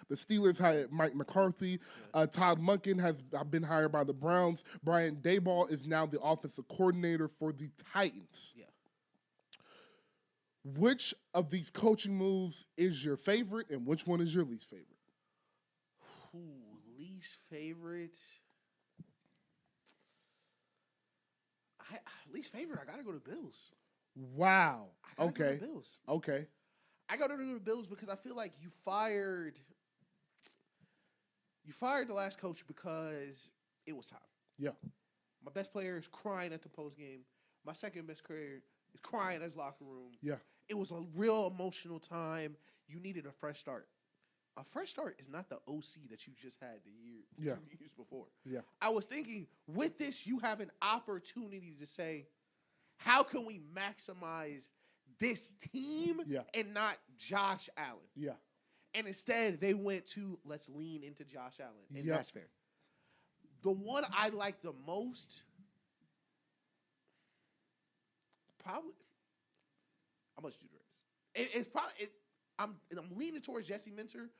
The Steelers hired Mike McCarthy. Todd Monken has been hired by the Browns. Brian Daboll is now the offensive coordinator for the Titans. Yeah. Which of these coaching moves is your favorite, and which one is your least favorite? Least favorite. Least favorite. I gotta go to Bills. Wow. I gotta go to Bills. Okay. I gotta go to Bills because I feel like you fired the last coach because it was time. Yeah. My best player is crying at the post game. My second best player is crying at his locker room. Yeah. It was a real emotional time. You needed a fresh start. A fresh start is not the OC that you just had 2 years before. Yeah. I was thinking with this, you have an opportunity to say, how can we maximize this team and not Josh Allen? Yeah. And instead, they went to let's lean into Josh Allen, and that's fair. The one I like the most, probably, I'm gonna do this. It's probably I'm leaning towards Jesse Minter,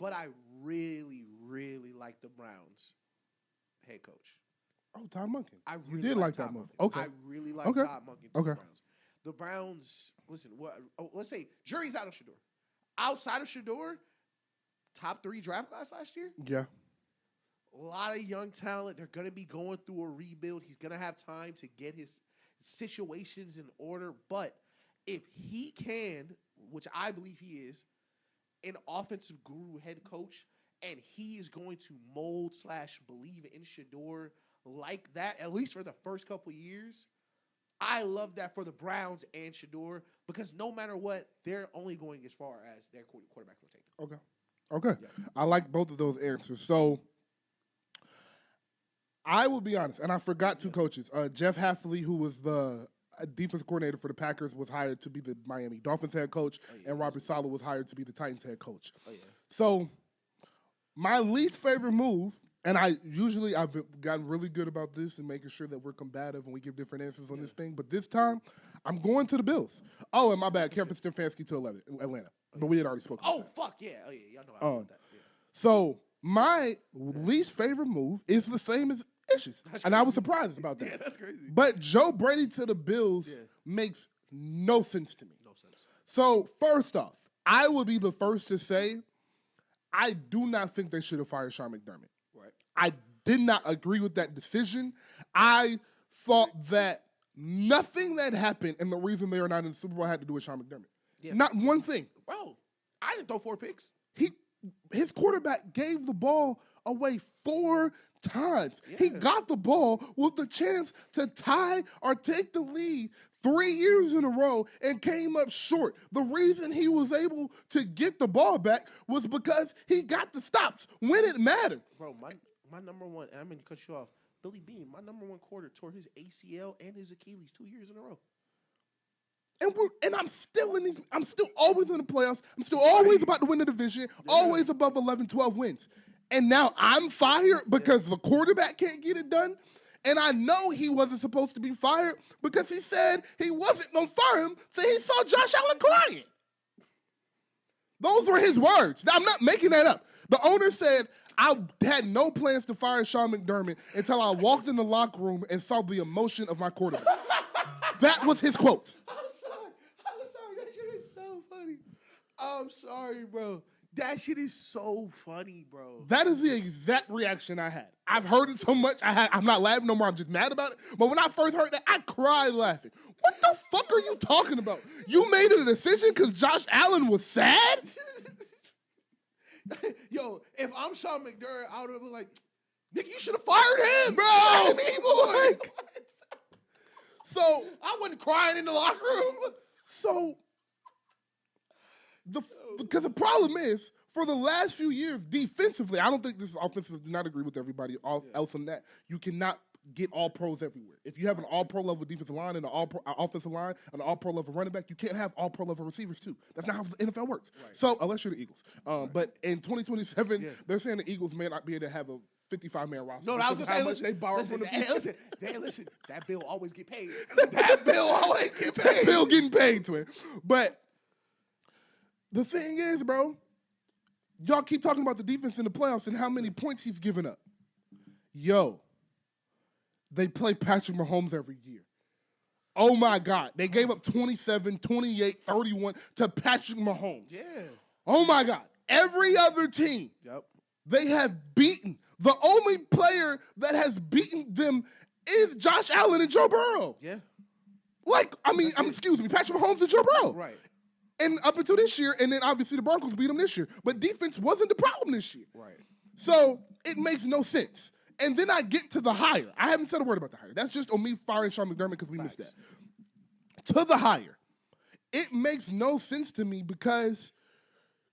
but I really, really like the Browns head coach. Oh, Todd Monken. I really did like that move. Okay. I really like Todd Monken to the Browns. The Browns, listen, let's say jury's out of Shador. Outside of Shador, top 3 draft class last year. Yeah. A lot of young talent. They're going to be going through a rebuild. He's going to have time to get his situations in order. But if he can, which I believe he is, an offensive guru head coach, and he is going to mold / believe in Shador like that, at least for the first couple years, I love that for the Browns and Shador because no matter what, they're only going as far as their quarterback will take them. Okay. Yeah. I like both of those answers. So I will be honest, and I forgot 2 coaches. Jeff Hafley, who was the defensive coordinator for the Packers, was hired to be the Miami Dolphins head coach, and Robert Saleh was hired to be the Titans head coach. So my least favorite move, and I've gotten really good about this and making sure that we're combative and we give different answers on this thing, but this time I'm going to the Bills. Oh, and my bad, Kevin Stefanski to Atlanta. But we had already spoken about that. Fuck yeah. Oh, yeah. Y'all know I love that. Yeah. So my least favorite move is the same as Ish's. And I was surprised about that. Yeah, that's crazy. But Joe Brady to the Bills makes no sense to me. No sense. So first off, I would be the first to say I do not think they should have fired Sean McDermott. Right. I did not agree with that decision. I thought that nothing that happened and the reason they are not in the Super Bowl had to do with Sean McDermott. Yeah. Not one thing. Bro, I didn't throw 4 picks. His quarterback gave the ball away 4 times. Yeah. He got the ball with the chance to tie or take the lead 3 years in a row and came up short. The reason he was able to get the ball back was because he got the stops when it mattered. Bro, my number one, and I'm going to cut you off, Billy Beane, my number one quarter tore his ACL and his Achilles 2 years in a row. And I'm still always in the playoffs. I'm still always about to win the division, always above 11, 12 wins. And now I'm fired because the quarterback can't get it done. And I know he wasn't supposed to be fired because he said he wasn't going to fire him, so he saw Josh Allen crying. Those were his words. I'm not making that up. The owner said, I had no plans to fire Sean McDermott until I walked in the locker room and saw the emotion of my quarterback. That was his quote. That shit is so funny. I'm sorry, bro. That shit is so funny, bro. That is the exact reaction I had. I've heard it so much, I'm not laughing no more. I'm just mad about it. But when I first heard that, I cried laughing. What the fuck are you talking about? You made a decision because Josh Allen was sad? Yo, if I'm Sean McDermott, I would have been like, Nick, you should have fired him. Bro. So I wasn't crying in the locker room. So because the problem is, for the last few years, defensively, I don't think this offensive do not agree with everybody else on that. You cannot get all pros everywhere. If you have an all-pro level defensive line and an all-pro offensive line and an all-pro level running back, you can't have all-pro level receivers too. That's not how the NFL works. Right. So unless you're the Eagles. But in 2027, they're saying the Eagles may not be able to have a 55-man roster. No, I was going to say, they borrow from the future. Listen, that bill always get paid. That bill always get paid. That bill getting paid to it. But the thing is, bro, Y'all keep talking about the defense in the playoffs and how many points he's given up. Yo, they play Patrick Mahomes every year. Oh, my God. They gave up 27, 28, 31 to Patrick Mahomes. Yeah. Oh, my God. Every other team they have beaten. The only player that has beaten them is Josh Allen and Joe Burrow. Yeah. Excuse me, Patrick Mahomes and Joe Burrow. Right. And up until this year, and then obviously the Broncos beat them this year. But defense wasn't the problem this year. Right. So it makes no sense. And then I get to the hire. I haven't said a word about the hire. That's just on me firing Sean McDermott because we missed that. To the hire. It makes no sense to me because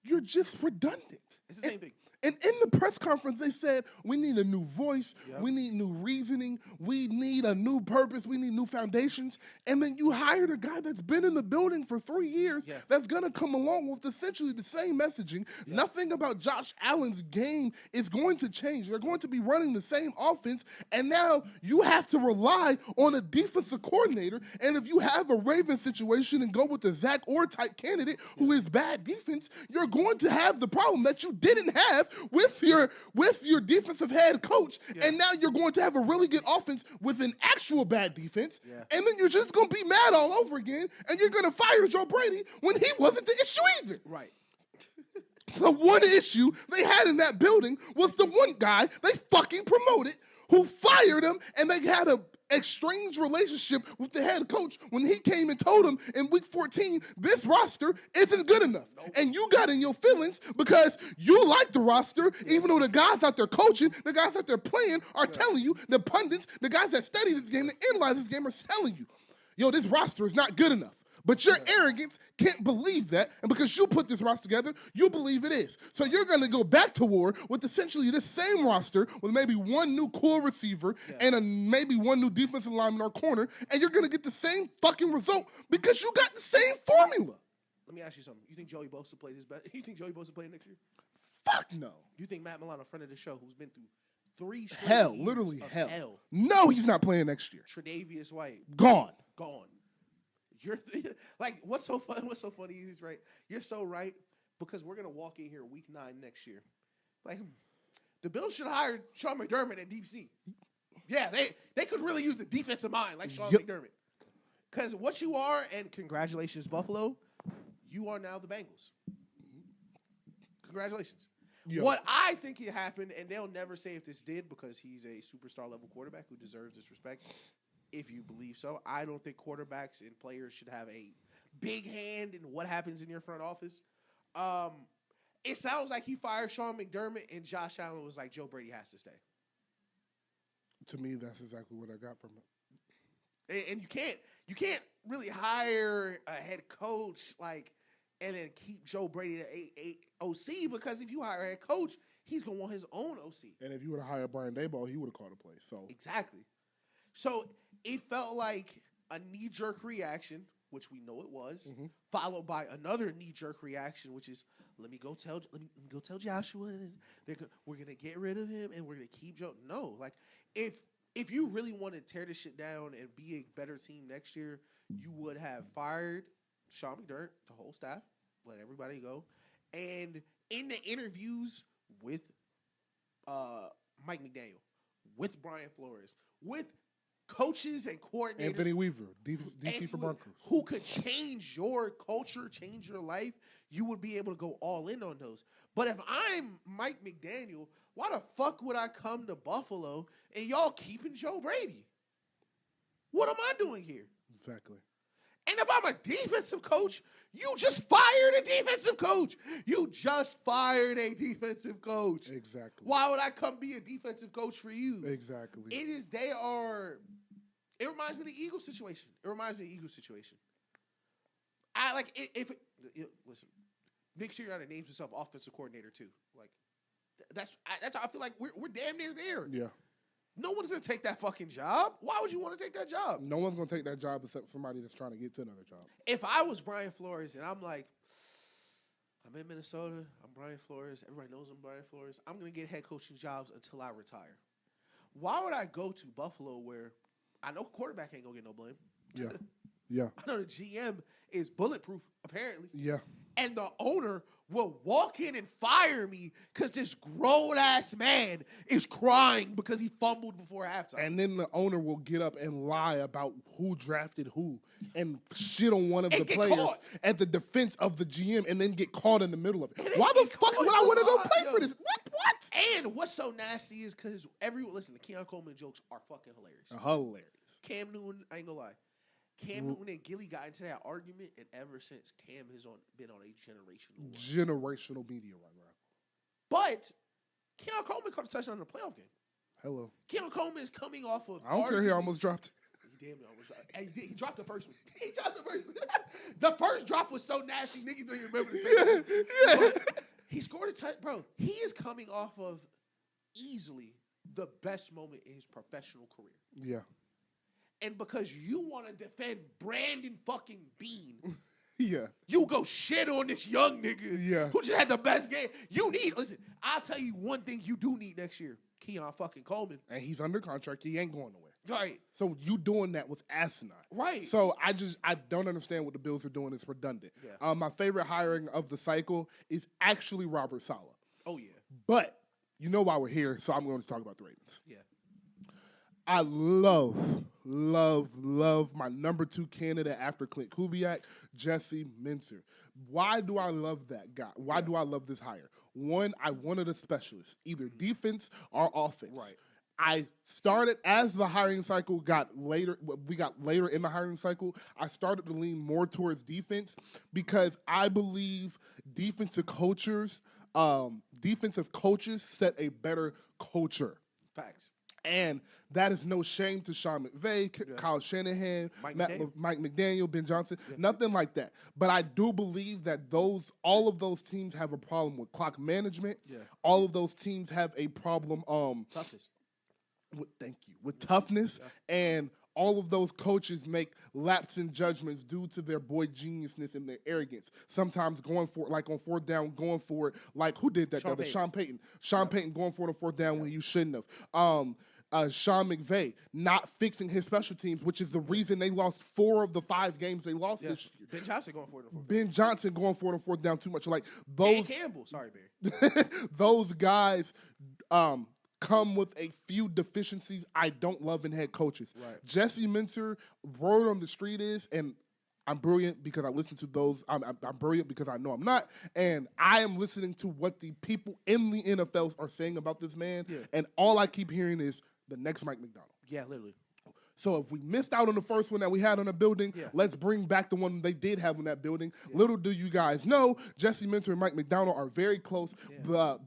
you're just redundant. It's the same thing. And in the press conference, they said, we need a new voice. Yep. We need new reasoning. We need a new purpose. We need new foundations. And then you hired a guy that's been in the building for 3 years that's going to come along with essentially the same messaging. Yeah. Nothing about Josh Allen's game is going to change. They're going to be running the same offense. And now you have to rely on a defensive coordinator. And if you have a Ravens situation and go with the Zach Orr type candidate who is bad defense, you're going to have the problem that you didn't have with your defensive head coach, and now you're going to have a really good offense with an actual bad defense, and then you're just going to be mad all over again, and you're going to fire Joe Brady when he wasn't the issue either. Right. The one issue they had in that building was the one guy they fucking promoted who fired him, and they had a strange relationship with the head coach when he came and told him in week 14, this roster isn't good enough. Nope. And you got in your feelings because you like the roster, even though the guys out there coaching, the guys out there playing are telling you, the pundits, the guys that study this game, that analyze this game are telling you, yo, this roster is not good enough. But your arrogance can't believe that, and because you put this roster together, you believe it is. So you're going to go back to war with essentially this same roster with maybe one new core receiver and maybe one new defensive lineman or corner, and you're going to get the same fucking result because you got the same formula. Let me ask you something. You think Joey Bosa played his best? You think Joey Bosa played next year? Fuck no. You think Matt Milano, a friend of the show, who's been through 3 straight hell, years literally of hell. No, he's not playing next year. Tre'Davious White. Gone. You're like, what's so funny is right. You're so right because we're gonna walk in here week 9 next year. Like, the Bills should hire Sean McDermott at DC. Yeah, they could really use the defensive mind like Sean McDermott. Because what you are, and congratulations, Buffalo, you are now the Bengals. Congratulations. Yo. What I think it happened, and they'll never say if this did because he's a superstar level quarterback who deserves this respect. If you believe so, I don't think quarterbacks and players should have a big hand in what happens in your front office. It sounds like he fired Sean McDermott and Josh Allen was like, Joe Brady has to stay. To me, that's exactly what I got from it. And you can't really hire a head coach and then keep Joe Brady at OC because if you hire a head coach, he's gonna want his own OC. And if you would have hired Brian Daboll, he would have called a play. So exactly. So it felt like a knee-jerk reaction, which we know it was, followed by another knee-jerk reaction, which is let me go tell Joshua we're gonna get rid of him and we're gonna keep Joe. No, like if you really want to tear this shit down and be a better team next year, you would have fired Sean McDermott, the whole staff, let everybody go, and in the interviews with Mike McDaniel, with Brian Flores, with coaches and coordinators. Anthony Weaver, DC for Broncos. Who could change your culture, change your life, you would be able to go all in on those. But if I'm Mike McDaniel, why the fuck would I come to Buffalo and y'all keeping Joe Brady? What am I doing here? Exactly. And if I'm a defensive coach, you just fired a defensive coach. You just fired a defensive coach. Exactly. Why would I come be a defensive coach for you? Exactly. It reminds me of the Eagles situation. Listen, Nick Sirianni names himself offensive coordinator too. Like, that's how I feel like we're damn near there. Yeah. No one's going to take that fucking job. Why would you want to take that job? No one's going to take that job except somebody that's trying to get to another job. If I was Brian Flores and I'm like, I'm in Minnesota, I'm Brian Flores, everybody knows I'm Brian Flores, I'm going to get head coaching jobs until I retire. Why would I go to Buffalo where I know quarterback ain't going to get no blame? Yeah. Yeah. I know the GM is bulletproof, apparently. Yeah. And the owner will walk in and fire me because this grown-ass man is crying because he fumbled before halftime. And then the owner will get up and lie about who drafted who and shit on one of the players at the defense of the GM and then get caught in the middle of it. Why the fuck would I want to go play for this? What? And what's so nasty is because listen, the Keon Coleman jokes are fucking hilarious. Hilarious. Cam Newton, I ain't gonna lie. Cam Newton and Gilly got into that argument, and ever since, Cam has been on a generational media right now. But Keon Coleman caught a touchdown in the playoff game. Hello. Keon Coleman is coming off of. I don't care. He almost dropped. He damn near almost dropped. He dropped the first one. He dropped the first one. The first drop was so nasty, niggas don't even remember the second one. But he scored a touchdown, bro. He is coming off of easily the best moment in his professional career. Yeah. And because you want to defend Brandon fucking Bean, yeah, you go shit on this young nigga who just had the best game. Listen, I'll tell you one thing you do need next year, Keon fucking Coleman. And he's under contract. He ain't going nowhere. Right. So you doing that was asinine. Right. So I don't understand what the Bills are doing. It's redundant. Yeah. My favorite hiring of the cycle is actually Robert Saleh. Oh, yeah. But you know why we're here, so I'm going to talk about the Ravens. Yeah. I love my number 2 candidate after Clint Kubiak, Jesse Minter. Why do I love that guy? Why do I love this hire? One, I wanted a specialist, either defense or offense. Right. I started as the hiring cycle we got later in the hiring cycle, I started to lean more towards defense because I believe defensive coaches set a better culture. Facts. And that is no shame to Sean McVay, Kyle Shanahan, Mike McDaniel, Ben Johnson, nothing like that. But I do believe that all of those teams have a problem with clock management. Yeah. All of those teams have a problem toughness. With toughness, and all of those coaches make lapse in judgments due to their boy geniusness and their arrogance. Sometimes going for it, like on 4th down, going for it, like who did that? Sean Payton. Sean Payton going for it on 4th down when you shouldn't have. Sean McVay not fixing his special teams, which is the reason they lost 4 of the 5 games they lost this year. Ben Johnson going for it on 4th down. Ben Johnson going for it on 4th down too much. Like those. Dan Campbell. Sorry, Barry. Those guys. Come with a few deficiencies I don't love in head coaches. Right. Jesse Minter, word on the street is, and I'm brilliant because I listen to those. I'm brilliant because I know I'm not, and I am listening to what the people in the NFL are saying about this man, and all I keep hearing is the next Mike McDonald. Yeah, literally. So if we missed out on the first one that we had on the building, let's bring back the one they did have in that building. Little do you guys know, Jesse Minter and Mike McDonald are very close.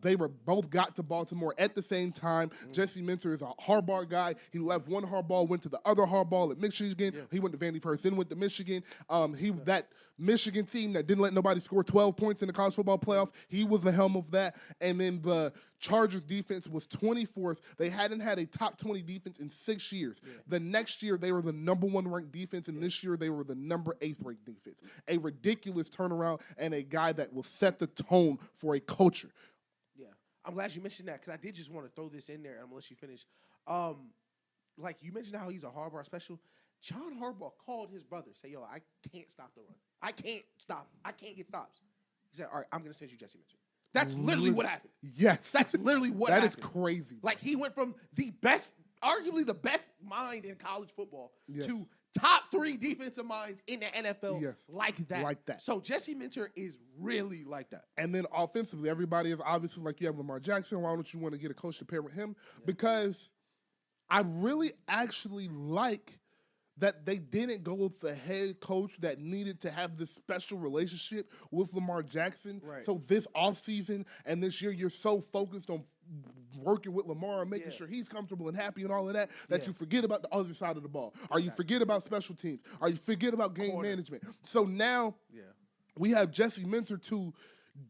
They were both got to Baltimore at the same time. Jesse Minter is a hardball guy. He left one hardball, went to the other hardball at Michigan. He went to Vandy Perth, then went to Michigan. That Michigan team that didn't let nobody score 12 points in the college football playoff, he was the helm of that. And then the Chargers defense was 24th. They hadn't had a top 20 defense in 6 years. The next year, they were the number 1 ranked defense, and this year, they were the number 8th ranked defense. A ridiculous turnaround and a guy that will set the tone for a culture. Yeah. I'm glad you mentioned that because I did just want to throw this in there. I'm going to let you finish. Like you mentioned how he's a Harbaugh special. John Harbaugh called his brother, say, yo, I can't stop the run. I can't stop. I can't get stops. He said, all right, I'm going to send you Jesse Minter. That's literally what happened. Yes. That's literally what happened. That is crazy. Like, he went from the best, arguably the best mind in college football to top 3 defensive minds in the NFL like that. So, Jesse Minter is really like that. And then offensively, everybody is obviously like, you have Lamar Jackson. Why don't you want to get a coach to pair with him? Because I really actually like that they didn't go with the head coach that needed to have this special relationship with Lamar Jackson. Right. So this offseason and this year, you're so focused on working with Lamar and making sure he's comfortable and happy and all of that, that you forget about the other side of the ball. Or you forget about special teams. Or you forget about game management. So now we have Jesse Minter to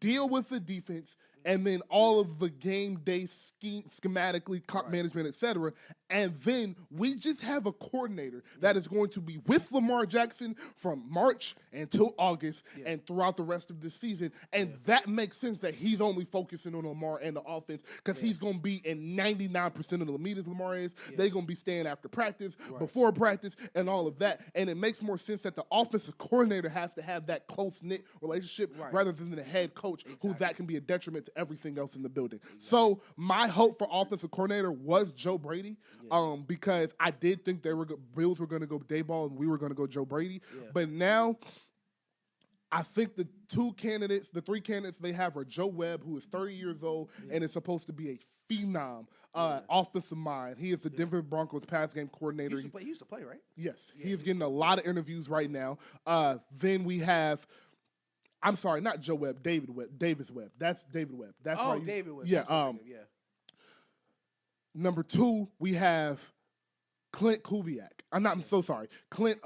deal with the defense and then all of the game day schematically, clock management, etc. And then we just have a coordinator that is going to be with Lamar Jackson from March until August and throughout the rest of the season. And that makes sense that he's only focusing on Lamar and the offense because he's going to be in 99% of the meetings Lamar is. They're going to be staying after practice, before practice, and all of that. And it makes more sense that the offensive coordinator has to have that close-knit relationship rather than the head coach, who that can be a detriment to everything else in the building. So my hope for offensive coordinator was Joe Brady, because I did think Bills were going to go Dayball and we were going to go Joe Brady. But now I think the three candidates they have are Joe Webb, who is 30 years old and is supposed to be a phenom offensive mind. He is the Denver Broncos pass game coordinator. He used to play, right? Yes. He is getting a lot of interviews right now. Then we have, I'm sorry, not Joe Webb, Davis Webb. That's David Webb. That's David Webb. Yeah. Number 2, we have Clint Kubiak. I'm so sorry. Cliff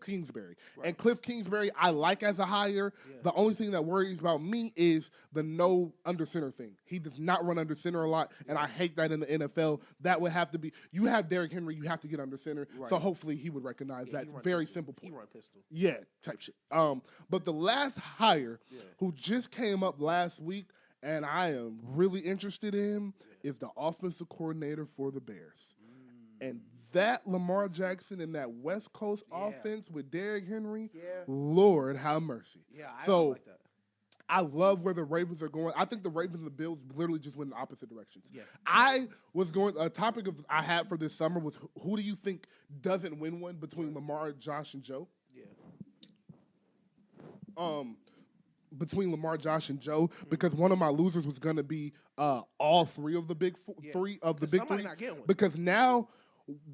Kingsbury. Right. And Cliff Kingsbury, I like as a hire. The only thing that worries about me is the no under center thing. He does not run under center a lot, and I hate that in the NFL. That would have to be, you have Derrick Henry, you have to get under center. Right. So hopefully he would recognize that. Very simple point. He run pistol. Yeah, type shit. But the last hire who just came up last week, and I am really interested in, is the offensive coordinator for the Bears. And that Lamar Jackson and that West Coast offense with Derrick Henry, Lord have mercy. Yeah, I like that. I love where the Ravens are going. I think the Ravens and the Bills literally just went in opposite directions. Yeah. A topic I had for this summer was who do you think doesn't win one between Lamar, Josh, and Joe? Yeah. Between Lamar, Josh, and Joe, because one of my losers was going to be all three of the big three. Not getting one. Because now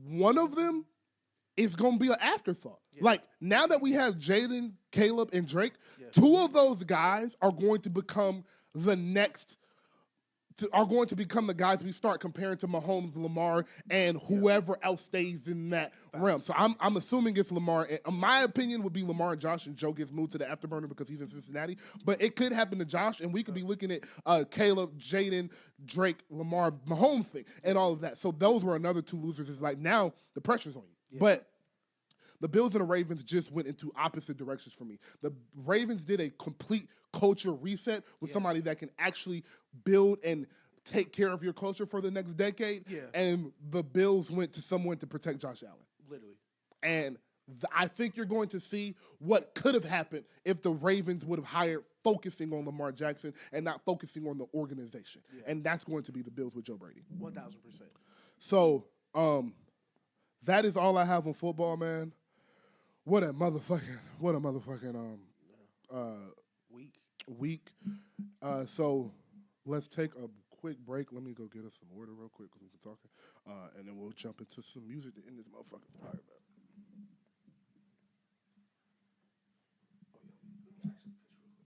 one of them is going to be an afterthought. Yeah. Like, now that we have Jaden, Caleb, and Drake, 2 of those guys are going to become the guys we start comparing to Mahomes, Lamar, and whoever else stays in that realm. So I'm assuming it's Lamar. And my opinion would be Lamar and Josh, and Joe gets moved to the afterburner because he's in Cincinnati. But it could happen to Josh, and we could be looking at Caleb, Jaden, Drake, Lamar, Mahomes thing, and all of that. So those were another 2 losers. It's like now the pressure's on you. Yeah. But the Bills and the Ravens just went into opposite directions for me. The Ravens did a complete culture reset with somebody that can actually build and take care of your culture for the next decade. Yeah. And the Bills went to someone to protect Josh Allen. Literally. And I think you're going to see what could have happened if the Ravens would have hired focusing on Lamar Jackson and not focusing on the organization. Yeah. And that's going to be the Bills with Joe Brady. 1,000%. So, that is all I have on football, man. What a motherfucking week. So let's take a quick break. Let me go get us some water real quick because we've been talking. And then we'll jump into some music to end this motherfucker. All right, man.